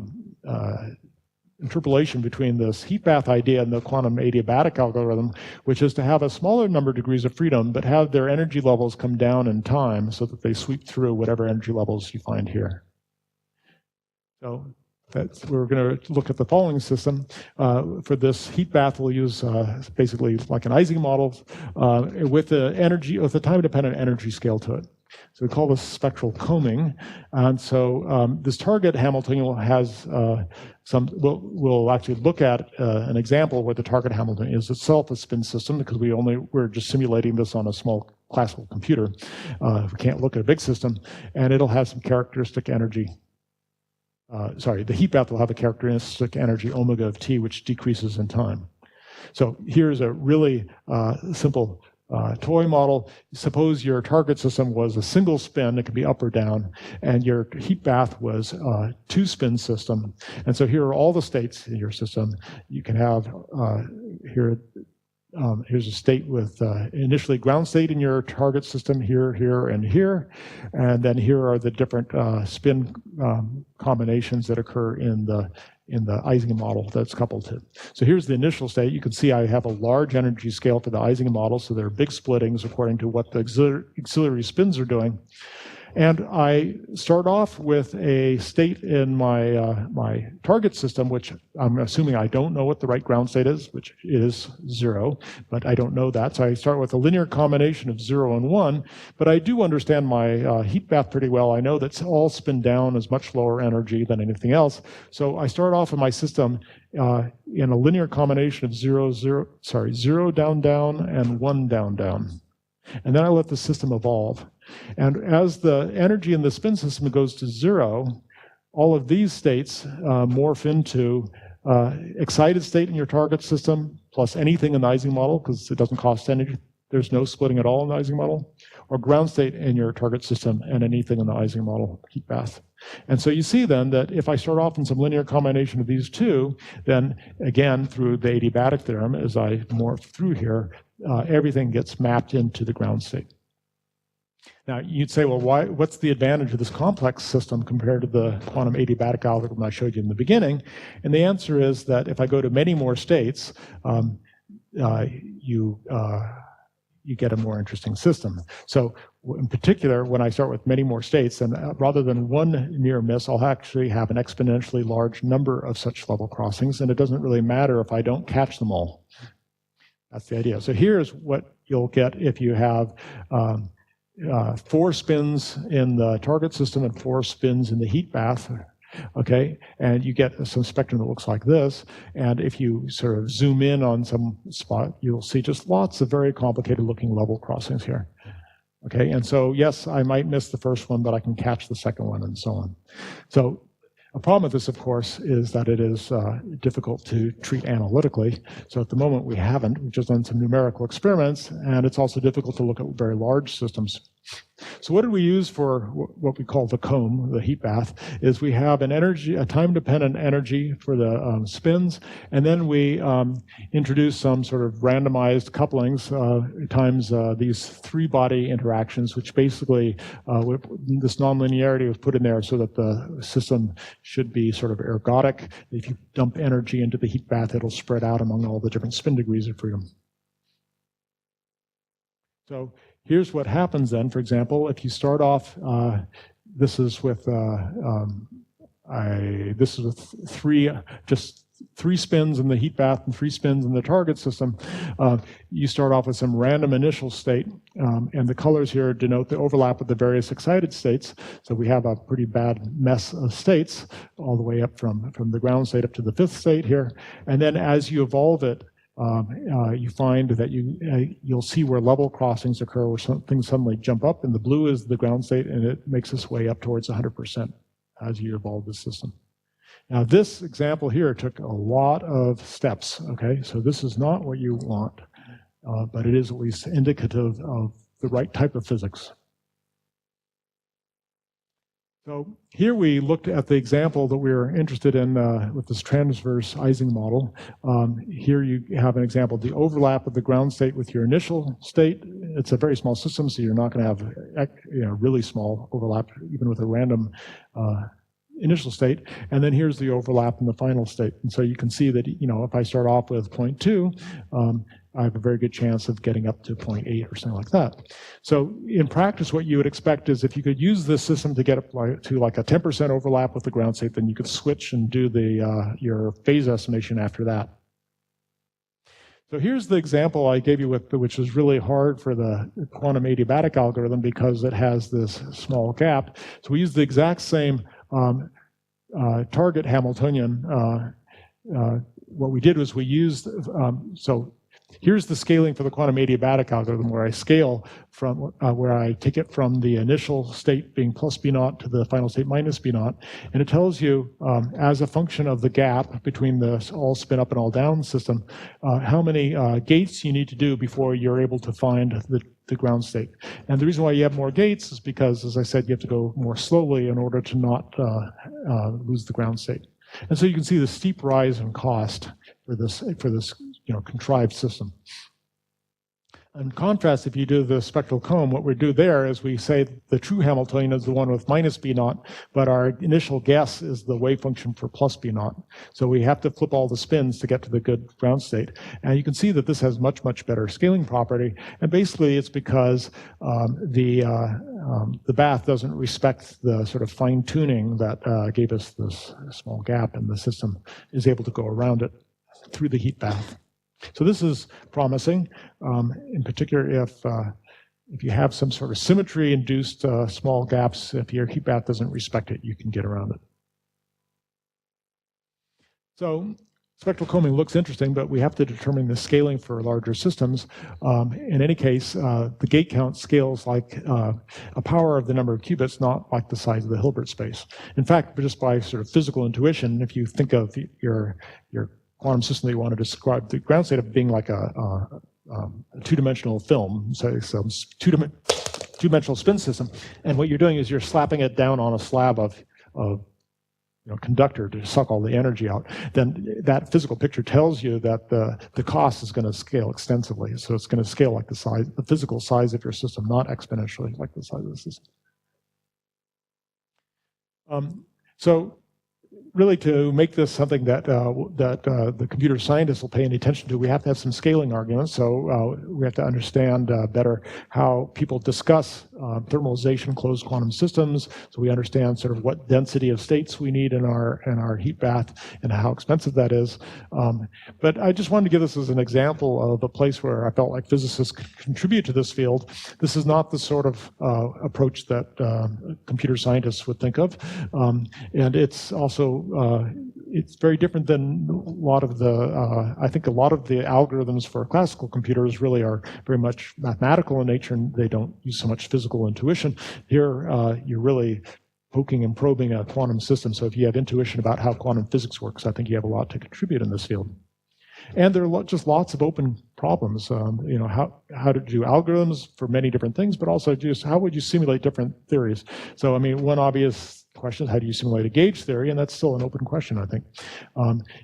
interpolation between this heat bath idea and the quantum adiabatic algorithm, which is to have a smaller number of degrees of freedom, but have their energy levels come down in time so that they sweep through whatever energy levels you find here. So we're going to look at the following system. For this heat bath, we'll use basically like an Ising model with the time-dependent energy scale to it. So we call this spectral combing. And so this target Hamiltonian has we'll actually look at an example where the target Hamiltonian is itself a spin system, because we're just simulating this on a small classical computer. We can't look at a big system, and it'll have some characteristic energy. The heat bath will have a characteristic energy omega of t, which decreases in time. So here's a really simple toy model. Suppose your target system was a single spin, it could be up or down, and your heat bath was a two-spin system. And so here are all the states in your system. You can have here's a state with initially ground state in your target system here, here, and here. And then here are the different spin combinations that occur in the Ising model that's coupled to. So here's the initial state. You can see I have a large energy scale for the Ising model, so there are big splittings according to what the auxiliary spins are doing. And I start off with a state in my, my target system, which I'm assuming I don't know what the right ground state is, which is 0, but I don't know that. So I start with a linear combination of 0 and 1, but I do understand my heat bath pretty well. I know that all spin down is much lower energy than anything else. So I start off in my system in a linear combination of 0, down, down, and 1, down, down. And then I let the system evolve. And as the energy in the spin system goes to 0, all of these states morph into excited state in your target system, plus anything in the Ising model, because it doesn't cost energy. There's no splitting at all in the Ising model, or ground state in your target system and anything in the Ising model, heat bath. And so you see then that if I start off in some linear combination of these two, then again, through the adiabatic theorem, as I morph through here, everything gets mapped into the ground state. Now, you'd say, well, what's the advantage of this complex system compared to the quantum adiabatic algorithm I showed you in the beginning? And the answer is that if I go to many more states, you get a more interesting system. So in particular, when I start with many more states, then rather than one near miss, I'll actually have an exponentially large number of such level crossings, and it doesn't really matter if I don't catch them all. That's the idea. So here's what you'll get if you have 4 spins in the target system and 4 spins in the heat bath. Okay, and you get some spectrum that looks like this. And if you sort of zoom in on some spot, you'll see just lots of very complicated looking level crossings here. Okay, and so yes, I might miss the first one, but I can catch the second one and so on. So a problem with this, of course, is that it is difficult to treat analytically. So at the moment we haven't. We've just done some numerical experiments, and it's also difficult to look at very large systems. So what did we use for what we call the comb, the heat bath, is we have an energy, a time-dependent energy for the spins, and then we introduce some sort of randomized couplings times these 3-body interactions, which basically, this nonlinearity was put in there so that the system should be sort of ergodic. If you dump energy into the heat bath, it'll spread out among all the different spin degrees of freedom. So here's what happens then. For example, if you start off, this is with three spins in the heat bath and 3 spins in the target system. You start off with some random initial state, and the colors here denote the overlap of the various excited states. So we have a pretty bad mess of states all the way up from the ground state up to the 5th state here. And then as you evolve it, you find that you'll see where level crossings occur, where things suddenly jump up, and the blue is the ground state, and it makes its way up towards 100% as you evolve the system. Now, this example here took a lot of steps, okay? So this is not what you want, but it is at least indicative of the right type of physics. So here we looked at the example that we were interested in with this transverse Ising model. Here you have an example of the overlap of the ground state with your initial state. It's a very small system, so you're not going to have really small overlap, even with a random initial state. And then here's the overlap in the final state. And so you can see that, if I start off with 0.2, I have a very good chance of getting up to 0.8 or something like that. So in practice, what you would expect is if you could use this system to get up to like a 10% overlap with the ground state, then you could switch and do your phase estimation after that. So here's the example I gave you which is really hard for the quantum adiabatic algorithm because it has this small gap. So we use the exact same target Hamiltonian. What we did was we used, here's the scaling for the quantum adiabatic algorithm where I scale from, where I take it from the initial state being plus B naught to the final state minus B naught. And it tells you, as a function of the gap between the all spin up and all down system, how many gates you need to do before you're able to find the ground state. And the reason why you have more gates is because, as I said, you have to go more slowly in order to not lose the ground state. And so you can see the steep rise in cost for this contrived system. In contrast, if you do the spectral comb, what we do there is we say the true Hamiltonian is the one with minus B naught, but our initial guess is the wave function for plus B naught. So we have to flip all the spins to get to the good ground state. And you can see that this has much, much better scaling property. And basically it's because the bath doesn't respect the sort of fine tuning that gave us this small gap, and the system is able to go around it through the heat bath. So this is promising, in particular if you have some sort of symmetry-induced small gaps. If your heat bath doesn't respect it, you can get around it. So spectral combing looks interesting, but we have to determine the scaling for larger systems. In any case, the gate count scales like a power of the number of qubits, not like the size of the Hilbert space. In fact, just by sort of physical intuition, if you think of your quantum system that you want to describe, the ground state of being like a two-dimensional film, so some two-dimensional spin system, and what you're doing is you're slapping it down on a slab of conductor to suck all the energy out, then that physical picture tells you that the cost is going to scale extensively. So it's going to scale like the physical size of your system, not exponentially like the size of the system. So really, to make this something that the computer scientists will pay any attention to, we have to have some scaling arguments. So we have to understand better how people discuss thermalization closed quantum systems. So we understand sort of what density of states we need in our heat bath and how expensive that is. But I just wanted to give this as an example of a place where I felt like physicists could contribute to this field. This is not the sort of approach that computer scientists would think of, and it's also it's very different than a lot of the, I think a lot of the algorithms for classical computers really are very much mathematical in nature, and they don't use so much physical intuition. Here, you're really poking and probing a quantum system. So if you have intuition about how quantum physics works, I think you have a lot to contribute in this field. And there are just lots of open problems. How to do algorithms for many different things, but also just how would you simulate different theories? So, I mean, one obvious question is how do you simulate a gauge theory? And that's still an open question, I think.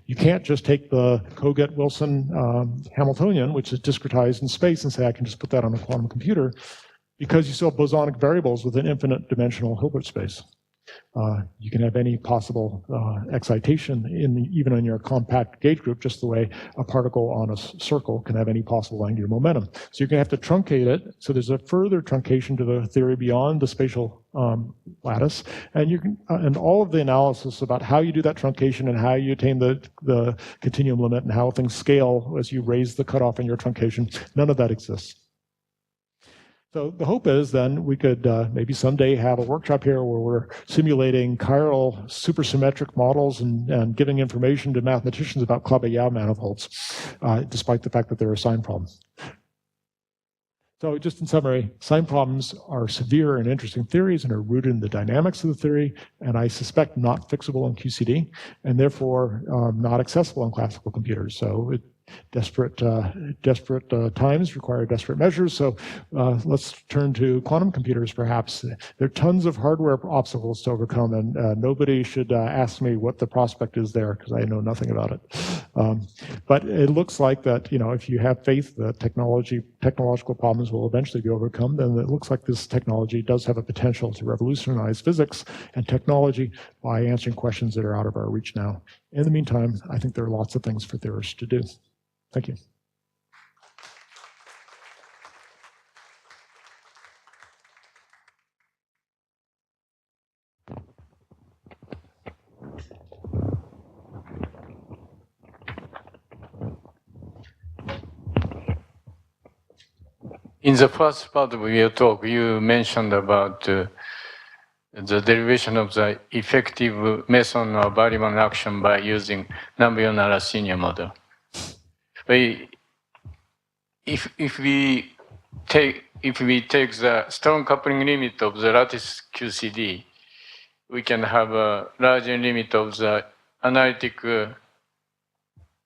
You can't just take the Colgate-Wilson Hamiltonian, which is discretized in space, and say I can just put that on a quantum computer, because you still have bosonic variables with an infinite dimensional Hilbert space. You can have any possible excitation even in your compact gauge group, just the way a particle on a circle can have any possible angular momentum. So you're going to have to truncate it. So there's a further truncation to the theory beyond the spatial lattice, and you can and all of the analysis about how you do that truncation and how you attain the continuum limit and how things scale as you raise the cutoff in your truncation. None of that exists. So the hope is then we could maybe someday have a workshop here where we're simulating chiral supersymmetric models and giving information to mathematicians about Klabe-Yau manifolds, despite the fact that they're a sign problem. So just in summary, sign problems are severe and interesting theories and are rooted in the dynamics of the theory, and I suspect not fixable in QCD, and therefore not accessible on classical computers. So desperate times require desperate measures. So let's turn to quantum computers, perhaps. There are tons of hardware obstacles to overcome, and nobody should ask me what the prospect is there, because I know nothing about it. But it looks like that, if you have faith that technological problems will eventually be overcome, then it looks like this technology does have a potential to revolutionize physics and technology by answering questions that are out of our reach now. In the meantime, I think there are lots of things for theorists to do. Thank you. In the first part of your talk, you mentioned about the derivation of the effective meson of baryon action by using Nambio-Narasimha model. But if we take the strong coupling limit of the lattice QCD, we can have a larger limit of the analytic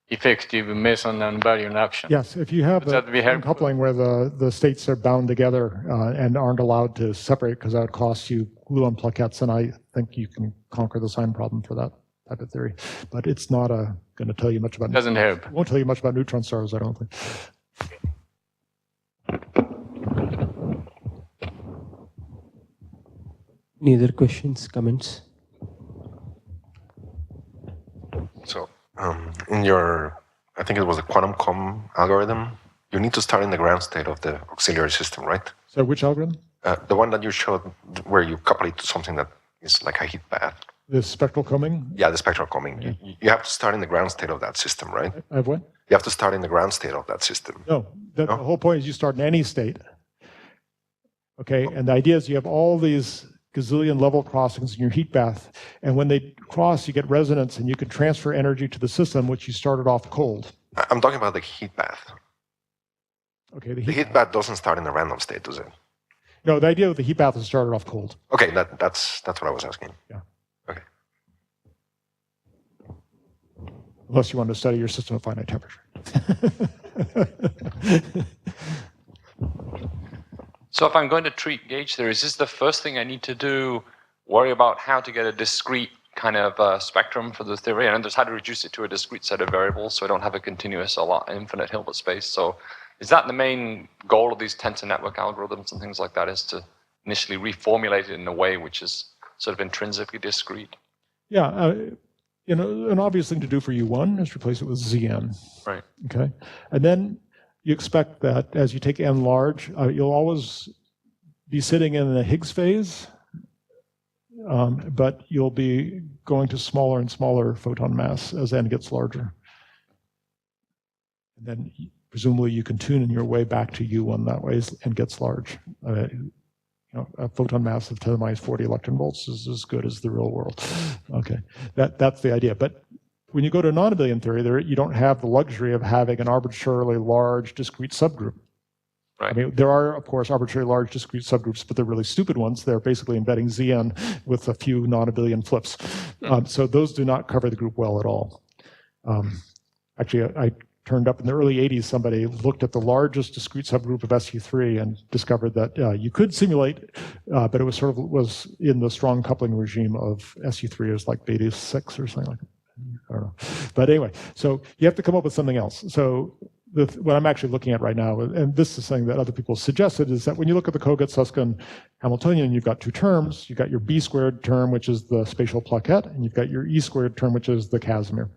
effective meson and baryon action. Yes, if you have a coupling where the states are bound together and aren't allowed to separate because that would cost you gluon plaquettes, and I think you can conquer the sign problem for that type of theory. But it's not going to tell you much about. Doesn't help. It won't tell you much about neutron stars, I don't think. Any other questions, comments? So, in your, I think it was the quantum com algorithm, you need to start in the ground state of the auxiliary system, right? So which algorithm? The one that you showed where you couple it to something that is like a heat bath. The spectral combing? Yeah, the spectral combing. Yeah. You have to start in the ground state of that system, right? I have what? You have to start in the ground state of that system. No, the No? whole point is you start in any state. Okay, and the idea is you have all these gazillion level crossings in your heat bath, and when they cross, you get resonance, and you can transfer energy to the system, which you started off cold. I'm talking about the heat bath. Okay, The heat bath doesn't start in the random state, does it? No, the idea of the heat bath is started off cold. Okay, that's what I was asking. Yeah. Okay. Unless you want to study your system at finite temperature. So if I'm going to treat gauge theory, is this the first thing I need to do, worry about how to get a discrete kind of spectrum for the theory, and just how to reduce it to a discrete set of variables so I don't have a continuous, infinite Hilbert space. So is that the main goal of these tensor network algorithms and things like that, is to initially reformulate it in a way which is sort of intrinsically discrete? Yeah, an obvious thing to do for U1 is replace it with Zn. Right. Okay, and then you expect that as you take n large, you'll always be sitting in the Higgs phase, but you'll be going to smaller and smaller photon mass as n gets larger. And then presumably you can tune in your way back to U1 that way as n gets large. A photon mass of 10 to the minus 40 electron volts is as good as the real world. Okay, that's the idea. But when you go to non-abelian theory, you don't have the luxury of having an arbitrarily large discrete subgroup. Right. I mean, there are, of course, arbitrarily large discrete subgroups, but they're really stupid ones. They're basically embedding Zn with a few non-abelian flips. So those do not cover the group well at all. Actually, I turned up in the early 80s, somebody looked at the largest discrete subgroup of SU3 and discovered that you could simulate, but it was was in the strong coupling regime of SU3. It was like beta 6 or something like that. I don't know. But anyway, so you have to come up with something else. So what I'm actually looking at right now, and this is something that other people suggested, is that when you look at the Kogut-Susskind Hamiltonian, you've got two terms. You've got your B squared term, which is the spatial plaquette, and you've got your E squared term, which is the Casimir.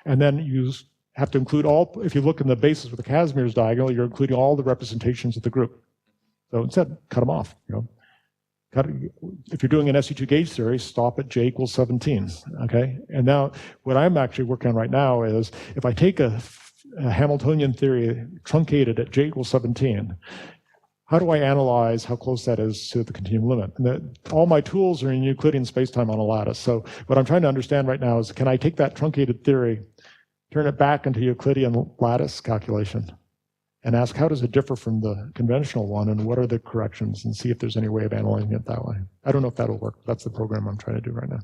And then you have to include all, if you look in the basis with the Casimir's diagonal, you're including all the representations of the group. So instead, cut them off. If you're doing an SU2 gauge theory, stop at j equals 17, okay? And now, what I'm actually working on right now is, if I take a Hamiltonian theory truncated at j equals 17, how do I analyze how close that is to the continuum limit? And all my tools are in Euclidean spacetime on a lattice. So what I'm trying to understand right now is, can I take that truncated theory, turn it back into Euclidean lattice calculation, and ask how does it differ from the conventional one, and what are the corrections, and see if there's any way of analyzing it that way. I don't know if that'll work. That's the program I'm trying to do right now.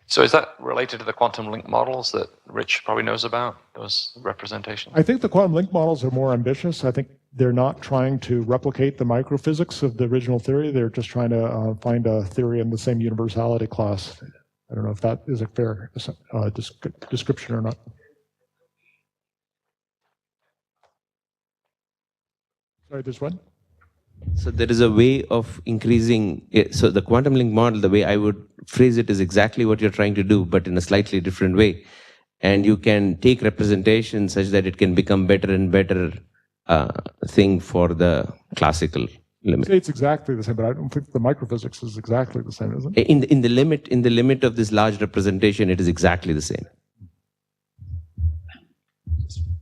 So is that related to the quantum link models that Rich probably knows about, those representations? I think the quantum link models are more ambitious. I think they're not trying to replicate the microphysics of the original theory. They're just trying to find a theory in the same universality class. I don't know if that is a fair description or not. Sorry, there's one? So there is a way of increasing, so the quantum link model, the way I would phrase it is exactly what you're trying to do, but in a slightly different way. And you can take representation such that it can become better and better thing for the classical limit. It's exactly the same, but I don't think the microphysics is exactly the same, is it? In the limit of this large representation, it is exactly the same.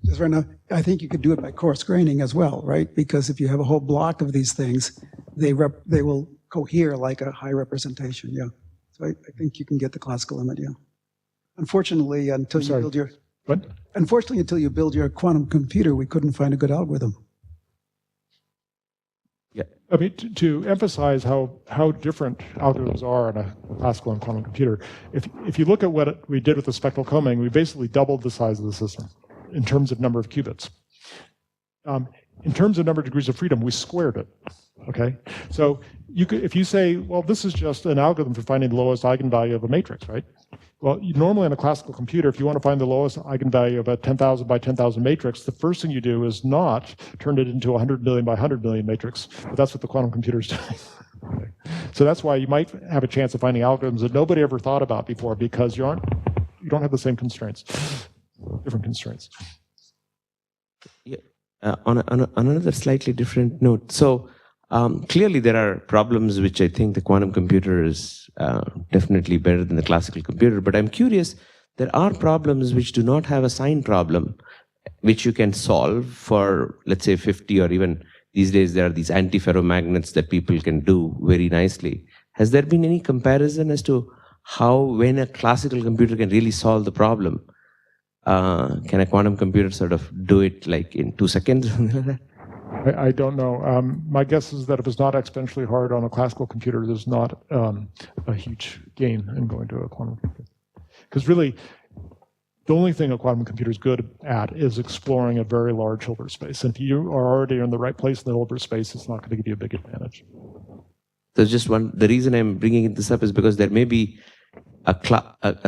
Just right now, I think you could do it by coarse graining as well, right? Because if you have a whole block of these things, they will cohere like a high representation, yeah. So I think you can get the classical limit, yeah. Unfortunately, until you build your quantum computer, we couldn't find a good algorithm. Yeah, I mean, to emphasize how different algorithms are in a classical and quantum computer, if you look at what we did with the spectral combing, we basically doubled the size of the system in terms of number of qubits. In terms of number of degrees of freedom, we squared it, okay? So if you say, well, this is just an algorithm for finding the lowest eigenvalue of a matrix, right? Well, normally on a classical computer, if you want to find the lowest eigenvalue of a 10,000 by 10,000 matrix, the first thing you do is not turn it into a 100 million by 100 million matrix, but that's what the quantum computer is doing. Okay. So that's why you might have a chance of finding algorithms that nobody ever thought about before, because you don't have the same constraints, different constraints. Yeah. On another slightly different note, so clearly there are problems which I think the quantum computer is definitely better than the classical computer, but I'm curious, there are problems which do not have a sign problem, which you can solve for, let's say, 50, or even these days there are these antiferromagnets that people can do very nicely. Has there been any comparison as to how, when a classical computer can really solve the problem, can a quantum computer sort of do it like in 2 seconds? I don't know. My guess is that if it's not exponentially hard on a classical computer, there's not a huge gain in going to a quantum computer. Because really, the only thing a quantum computer is good at is exploring a very large Hilbert space. And if you are already in the right place in the Hilbert space, it's not going to give you a big advantage. There's just the reason I'm bringing this up is because there may be a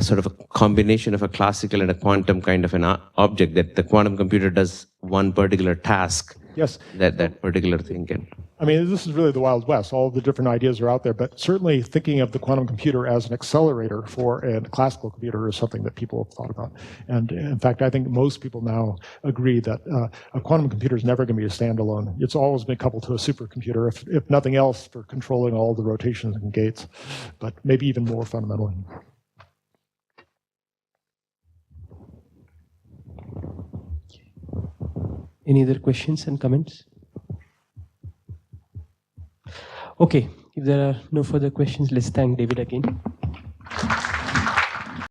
sort of a combination of a classical and a quantum kind of an object, that the quantum computer does one particular task. Yes. That particular thing can. I mean, this is really the Wild West. All of the different ideas are out there, but certainly thinking of the quantum computer as an accelerator for a classical computer is something that people have thought about. And in fact, I think most people now agree that a quantum computer is never going to be a standalone. It's always been coupled to a supercomputer, if nothing else, for controlling all the rotations and gates, but maybe even more fundamentally. Any other questions and comments? Okay, if there are no further questions, let's thank David again.